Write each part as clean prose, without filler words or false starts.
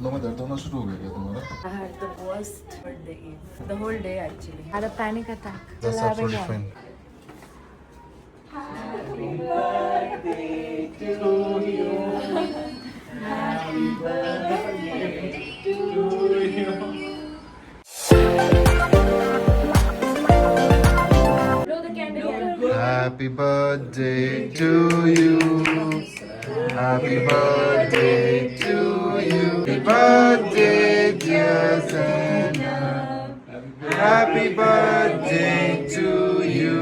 घुटनों में दर्द होना शुरू हो गया क्या तुम्हारा? I had the worst birthday eve. The whole day actually. Had a panic attack. That's Still having absolutely one. fine. Happy birthday to you. Happy birthday to you. Blow the candle. Happy birthday to you. Happy birthday to you. Happy birthday, dear Sana. Happy birthday to you.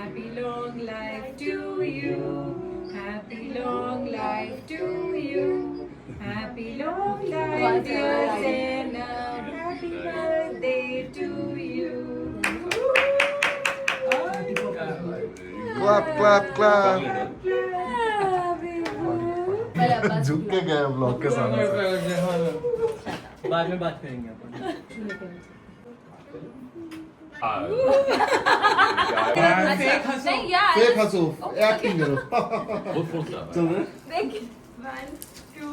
Happy long life to you. Happy long life to you. Happy long life, dear Zainab. Happy birthday to you. Clap, clap, clap. झुक के गया blog के सामने से। बाद में बात करेंगे अपन। नहीं यार फेक हंसो, एक्टिंग करो। चल रहे? देखिए 1 2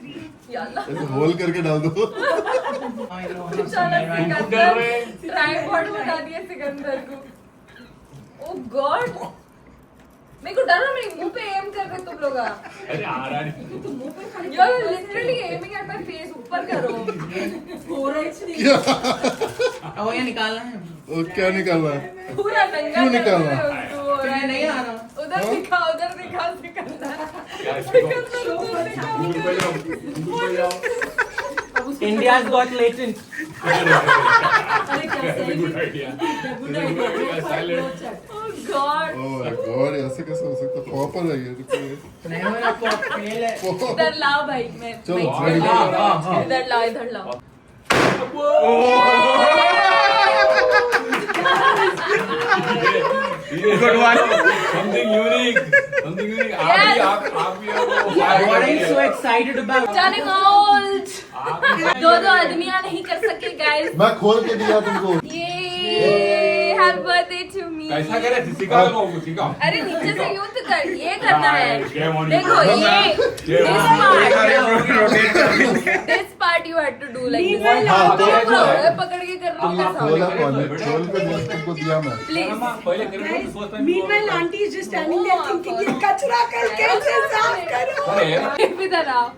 3 याल्ला ऐसे होल करके डाल दो। ट्राइपॉड में उठा दिया सिकंदर को। ओ गॉड मेरे को डर रहा मेरे मुंह पे एम कर रहे तुम लोग। अरे आ रहा नहीं। You are literally aiming at my face. ऊपर करो। हो रहा है क्या? वो ये निकालना है। ओ, क्या निकालना है? पूरा नंगा क्यों निकालना? नहीं आ रहा। उधर दिखा Sikandar. India's got latent. Good idea. Silent. Oh God. Oh my God, ऐसे कैसे हो सकता है? प्रॉपर है ये। नहीं हो ना फेल है। इधर लाओ भाई मैं चलो, इधर लाओ Good one. Something unique. Something unique. आप भी What are you so excited about? Turning old. दो आदमियां नहीं कर सके गाइस। मैं खोल के दिया तुमको। ये हैप्पी बर्थडे टू मी। कैसा करे? सिखाओ सिखाओ। अरे नीचे से यूं तो कर ये करना है। Shame on you. देखो ये this part you had to do like this। हाँ, तो पकड़ के कर लो खोला कौन है? खोल के तुमको दिया मैं। प्लीज। पहले करो first time. Meanwhile, auntie is just standing there thinking ये कचरा करके उसे साफ करो। अरे इधर आओ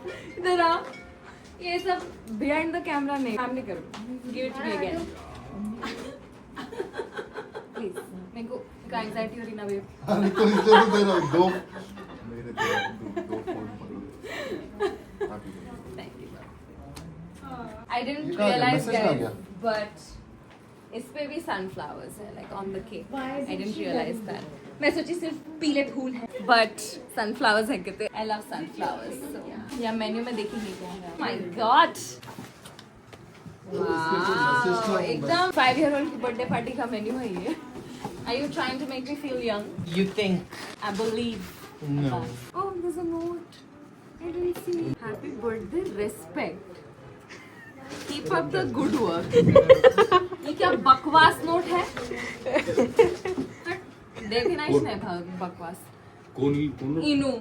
ये सब बिहाइंड द कैमरा नहीं सामने करो। Give it me again please. मेरे को एंजाइटी हो रही ना बेब। अरे तो इसलिए तो दे रहा हूँ दो मेरे दो फोल्ड पकड़ो। Happy birthday. Thank you I didn't ये कहाँ गया? रियलाइज Message कहाँ गया? बट इस पे भी सनफ्लावर्स है like on the cake. I didn't realise that. मैं सोची सिर्फ पीले फूल हैं बट सनफ्लावर्स हैं कहते। I love sunflowers. या मेन्यू में देखेंगे क्या है। माय गॉड वाओ एकदम 5-year-old की बर्थडे पार्टी का मेन्यू है ये। Are you trying to make me feel young? You think? I believe. No. Oh, there's a note. I didn't see. Happy birthday, respect. Keep up the good work. ये क्या बकवास note है? देखना इसने था बकवास। कौन इनू।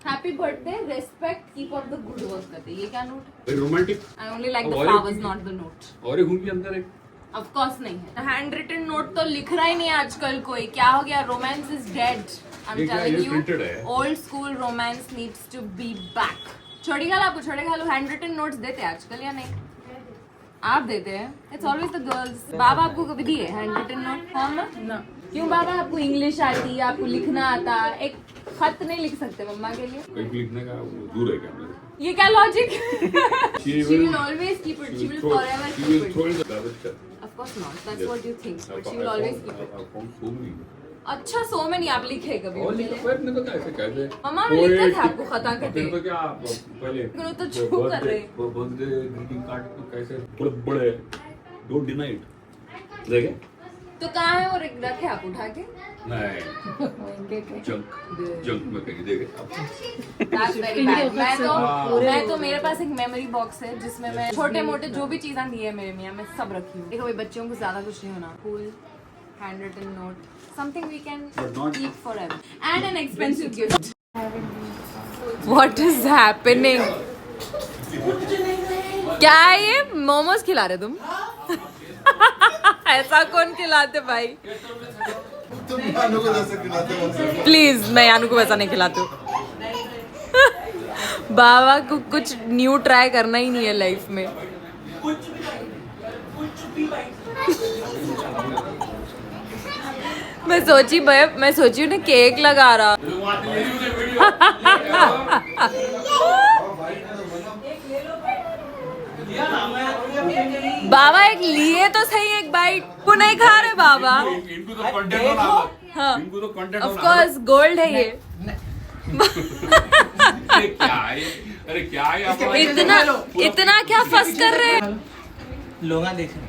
Happy birthday, respect, keep up the good work करते। ये क्या नोट है? Romantic I only like the flowers, not the note. और एक उनके अंदर एक Of course नहीं है। हैंड रिटन नोट तो लिख रहा ही नहीं आजकल कोई। क्या हो गया? Romance is dead. I'm ये क्या, telling ये you, printed है? old school romance needs to be back. छोड़ी खाल आपको छोड़े खालो हैंड रिटन नोट्स देते हैं आजकल या नहीं? आप देते हैं? It's always the girls. बाबा आपको कभी दिए हैंड रिटन नोट? हम ना। क्यों बाबा आपको इंग्लिश आती है, आपको लिखना आता, एक खत नहीं लिख सकते मम्मा के लिए? कहीं लिखने का दूर है क्या मेरे से? ये क्या logic? She She will always keep it. She will forever She will keep throw it. in the garbage can. Of course not. That's Yes. what you think. But she I will always found- keep it. I found so many. अच्छा सो में नहीं आप लिखे कभी और उनके लिखो लिए? फिर नहीं तो कैसे कैसे मम्मा ने लिखा था आपको खता फिर करके। तो क्या आप पहले करो तो छू कर रहे। बर्थडे ग्रीटिंग कार्ड तो कैसे बड़े बड़े डोंट डिनाई इट देखे तो कहाँ है और रखे आप उठा के? नहीं जंक जंक में कहीं देखे That's very bad. मैं तो मेरे पास एक मेमोरी बॉक्स है जिसमें मैं छोटे मोटे जो भी चीजें दी है मेरे मियाँ मैं सब रखी हूँ। देखो भाई बच्चों को ज्यादा कुछ नहीं होना। Cool, handwritten note, something we can keep forever, and an expensive gift. What is happening? क्या है ये? मोमोज खिला रहे तुम? ऐसा कौन खिलाते भाई? तुम यानू को जैसे खिलाते हो वैसे। प्लीज, मैं यानू को वैसा नहीं खिलाती हूँ। बाबा को कुछ न्यू ट्राई करना ही नहीं है लाइफ में। मैं सोची हूँ ना केक लगा रहा। बाबा एक लिए तो सही एक बाइट को नहीं खा रहे बाबा। इनको तो कंटेंट होना हाँ, इनको तो कंटेंट ऑफ कोर्स गोल्ड है ये। अरे क्या है? अरे क्या है आप? इतना क्या फंस कर रहे हैं? लोग देख रहे हैं।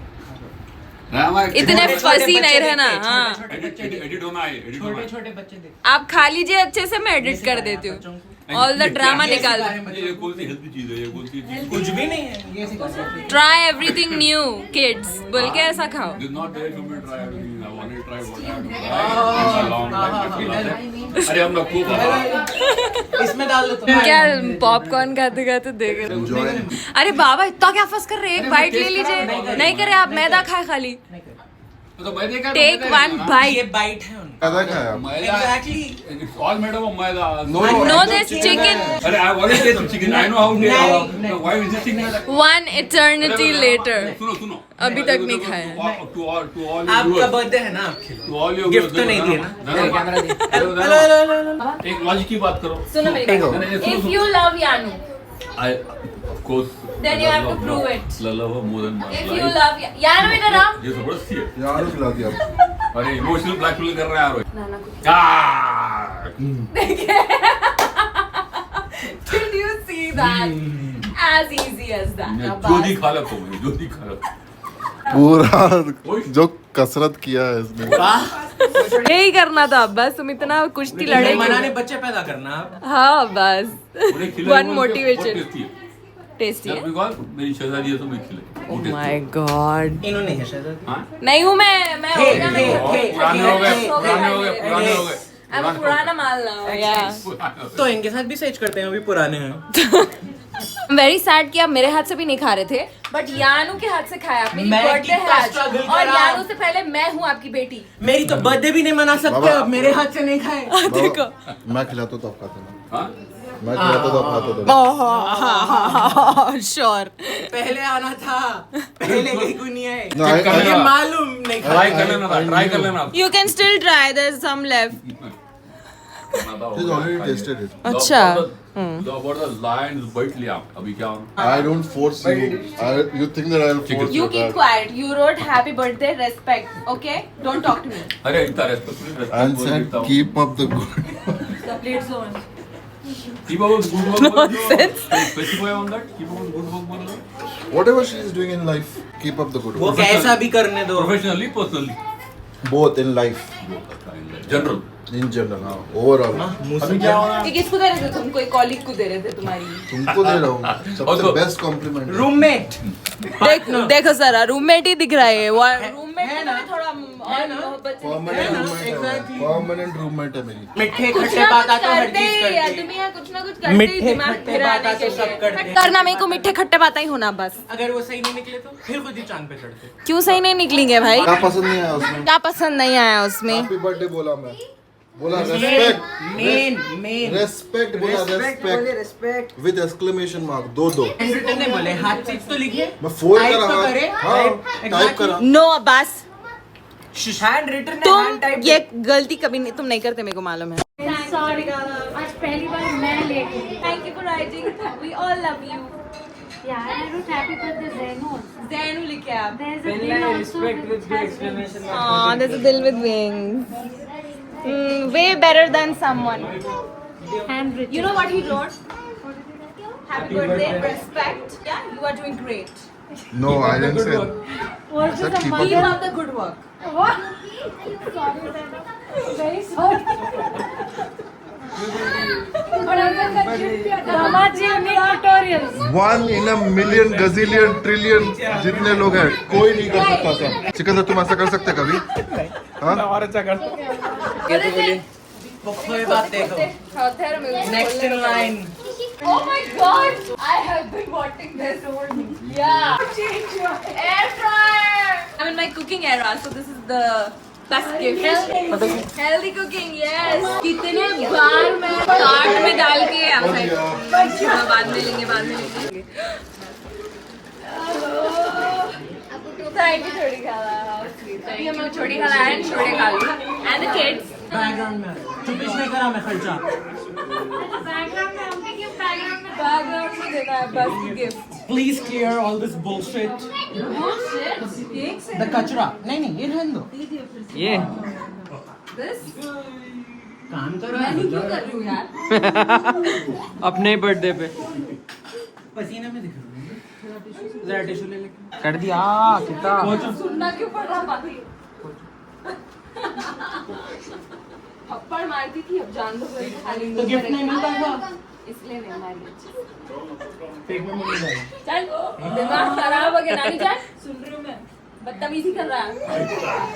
इतने फंसी नहीं रहना। हाँ, एडिट होना है, एडिट होना छोटे है। छोटे बच्चे देख। आप खा लीजिए अच्छे से, मैं एडिट कर देती हूँ। ऑल द ड्रामा निकाल। ये कौन सी हेल्थी चीज है? ये कौन सी चीज? कुछ भी नहीं है ये सिखा सकते हैं। ट्राई एवरीथिंग न्यू किड्स बोल के ऐसा खाओ। Did not dare to me try everything. I wanted to try what I had to try. It's a long time. अरे हम लोग को इसमें डाल दो तुम। क्या पॉपकॉर्न खाते खाते देख रहे हो? Enjoy. अरे बाबा इतना क्या फंस कर रहे हैं? एक बाइट ले लीजिए। नहीं करे आप, मैदा खाए खाली। तो मैदे का टेक वन ये बाइट। बाइट है उनका। मैदा खाया आप? मैदा Exactly. It's all made up of maida. No this chicken. अरे I already taste chicken. I know how to नहीं. why is this thing like? One eternity letter. सुनो अभी तक नहीं खाया। To all आपका बर्थडे है ना, आप खिलो। to all your गिफ्ट तो नहीं दिए ना। एक लॉजिक की बात करो. सुनो मेरी बात। If you love Yanu, I of course then you have to prove it. love her more than my If life. you love Yanu इधर आओ। ये जबरदस्ती है. यानू खिला दिया आप। अरे इमोशनल ब्लैकमेल कर रहा है यार. नाना को Did you see that? As easy as that. जो दिखा ला तुम, जो दिखा ला. पूरा जो कसरत किया है इसने। यही करना था बस। तुम इतना कुश्ती लड़े मनाने बच्चे पैदा करना आप। हाँ बस। उन्हें खिलाए One वो motivation. बहुत tasty है. टेस्टी जब है। बिकॉज़ मेरी शहजादी है तो मैं खिले. Oh my god. इन्होंने है शायद। हाँ? नहीं हूँ मैं हो गया मैं हे, हो हे, गया। पुराने हो गए, पुराने हो गए, पुराने हो गए. अब पुराना माल ना हो गया। तो इनके साथ भी सेज करते हैं, अभी पुराने हैं। वेरी सैड कि आप मेरे हाथ से भी नहीं खा रहे थे, बट यानू के हाथ से खाया। मेरी मैं बर्थडे है कितना आज struggle और करा। यानू से पहले मैं हूँ आपकी बेटी। मेरी तो बर्थडे भी नहीं मना सकते बाबा, अब, मेरे हाथ से नहीं खाए। देखो मैं खिलाता तो आप खाते ना। हाँ? मैं खिलाता तो आप खाते थे। श्योर। पहले आना था, पहले कहीं कोई नहीं आए। No, I- ये मालूम नहीं ट्राई खाया। कर लेना था, ट्राई कर लेना. You can still try, there is some left. He's already tasted it. अच्छा। About the lions bite लिया. अभी क्या होना? I don't force you. You think that I'll force You you keep that? quiet. You wrote happy birthday, respect. Okay? Don't talk to me. अरे इतना respectful And said keep up the good. Complete zone. Keep up with good work. Nonsense. Specify on that. Keep up with good work. बोलो. Whatever she is doing in life, keep up the good वो work. कैसा भी करने दो। Professionally, personally. Both in life, General. in general, हाँ, overall. अभी क्या होना? ये किसको दे रहे थे तुम? कोई कॉलीग को दे रहे थे तुम्हारी? तुमको दे रहा हूँ सबसे Also- बेस्ट कॉम्प्लीमेंट। रूममेट। देखो जरा, रूममेट ही दिख रहा है। रूममेट है है ना? ना थोड़ा है ना? मोहब्बत से परमानेंट रूममेट है। Exactly. परमानेंट रूममेट है मेरी। मिठे कुछ खट्टे ना बात कुछ आता हर करते चीज ही है, करते। तुम यहाँ कुछ ना कुछ करते ही मिठे दिमाग खट्टे फिराने बात के तो सब लिए। करते हैं। करना मेरे को मिठे खट्टे बातें ही होना बस। अगर वो सही नहीं निकले तो फिर खुद ही चांद पे चढ़ते। क्यों सही नहीं निकलेंगे भाई? क्या पसंद नहीं आया उसमें? क्या पसंद नहीं आया उसमें? हैप्पी बर्थडे बोला मैं। बोला रेस्पेक्ट। मेन रेस्पेक्ट बोला रेस्पेक्ट विद एक्सक्लेमेशन मार्क दो। हैंडरिटन नहीं बोले, हाथ चीज तो लिखिए। मैं फोल्ड Type करा तो हाथ। करे। हाँ Exactly. टाइप करा। नो अब्बास, हैंड रिटन तुम ये गलती कभी नहीं, तुम नहीं करते, मेरे को मालूम है। सॉरी, आज पहली बार मैं लेट हूँ। Thank you for writing, we all love you. यार I wrote happy birthday Zainul. Zainu लिखे आप। There's a bill also which has wings. Aw, there's a dill with wings. Way better than someone. Handwritten. You know what he wrote? Happy birthday, respect. Yeah, you are doing great. No, I didn't say. Was Sir, this a keep mother? Keep up the good work. What? Sorry, Zainul. Very sorry. Damaji unique tutorials. 1 in a million, gazillion, trillion जितने लोग हैं कोई नहीं कर सकता था। सिकंदर तुम ऐसा कर सकते कभी? हाँ? और अच्छा कर। ये तो बोलिए। वो खोए बात देखो। Next next in line. Oh my god! I have been wanting this only. Yeah. Change your Air fryer. I'm in my cooking era, so this is the best gift. Healthy cooking, yes. कितने बार मैं cart में डाल के बाद में लेंगे. Thank you, Chodi Khala. Thank you, Chodi Khala and Chodi Khalu and the kids. Background में चुपिश नहीं करा मैं खर्चा Background में देना है बस gift. Please clear all this bullshit the कचरा नहीं ये रहने दो ये This? काम करो मैं नहीं क्यों कर रही हूँ यार? अपने बर्थडे पे पसीने में दिख रहा हूँ जरा टिश्यू ले ले कर दिया कितना सुनना क्यों पड़ रहा बात? थप्पड़ मारती थी अब जान दो खाली तो गिफ्ट नहीं मिलता था इसलिए नहीं मारी. पेट में मुंडी डाली चल दिमाग खराब हो गया नानी जान. सुन रही हूँ मैं. बदतमीजी कर रहा है.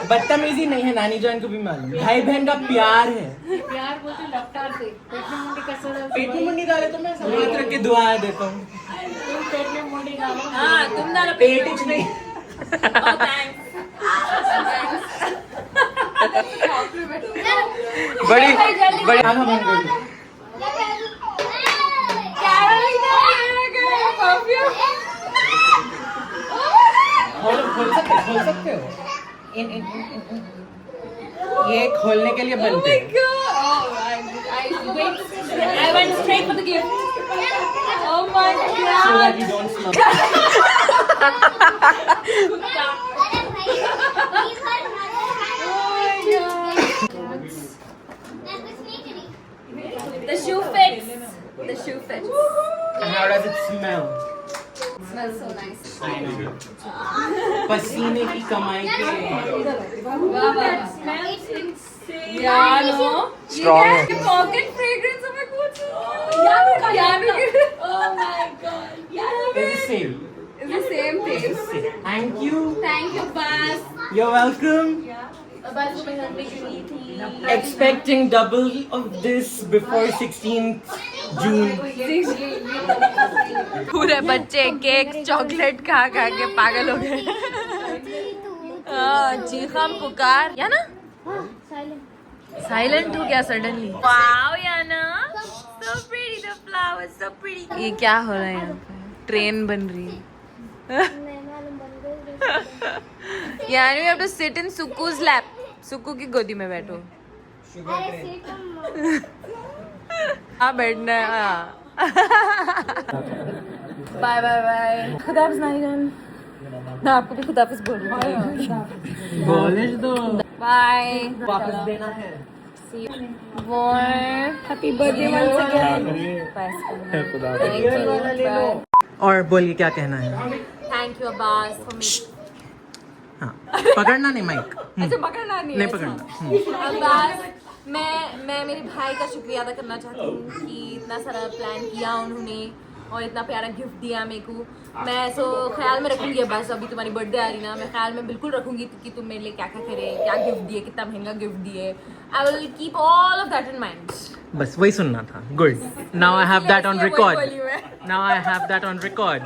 बदतमीजी नहीं है नानी जान को भी मालूम भाई बहन का प्यार है प्यार बोलते लपटार से पेट में मुंडी कसर पेट में मुंडी डाले तो मैं हाथ रख के दुआएं देता हूँ तुम पेट में मुंडी डालो हाँ तुम ना पेट कुछ नहीं बड़ी बड़ी आंखें बंद कर दो खोल सकते हो ये खोलने के लिए बनते हैं I went straight for the gift. Oh my so god. that you don't smell The shoe fits. The shoe fits. and how does it smell Smells so nice. I know पसीने की कमाई के Smells insane. Yeah, no. Strong है. The pocket fragrance of my good. Oh my god. it's the same It's the same taste. thank you Thank you, Bas. you're welcome Bas को मैं घर पे गई थी. expecting double of this before 16th June पूरे बच्चे cake chocolate खा खा के पागल हो गए. चीखम पुकार या ना साइलेंट हो गया suddenly. Wow Yana so pretty the flowers so pretty. ये क्या हो रहा है यहाँ पे? ट्रेन बन रही है. यानी we have to sit in Suku's lap. Sukhu की गोदी में बैठो. हाँ बैठना है. Bye bye bye. खुदाफिज नानी जान. मैं आपको भी खुदाफिज बोल रही हूँ. बोले तो बाय. वापस देना है happy birthday once again. Thank you. Bye. और बोलिए क्या कहना है Thank you Abbas for me. हाँ पकड़ना नहीं माइक अच्छा पकड़ना नहीं. नहीं पकड़ना अब्बास मैं मेरे भाई का शुक्रिया अदा करना चाहती हूँ कि इतना सारा प्लान किया उन्होंने और इतना प्यारा गिफ्ट दिया मेरे को. मैं सो ख्याल में रखूंगी अब्बास. अभी तुम्हारी बर्थडे आ रही ना मैं ख्याल में बिल्कुल रखूंगी कि तुम मेरे लिए क्या क्या करे क्या गिफ्ट दिए कितना महंगा गिफ्ट दिए. I will keep all of that in mind. बस वही सुनना था good now I have that on record बोली मैं. Now I have that on record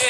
Yeah.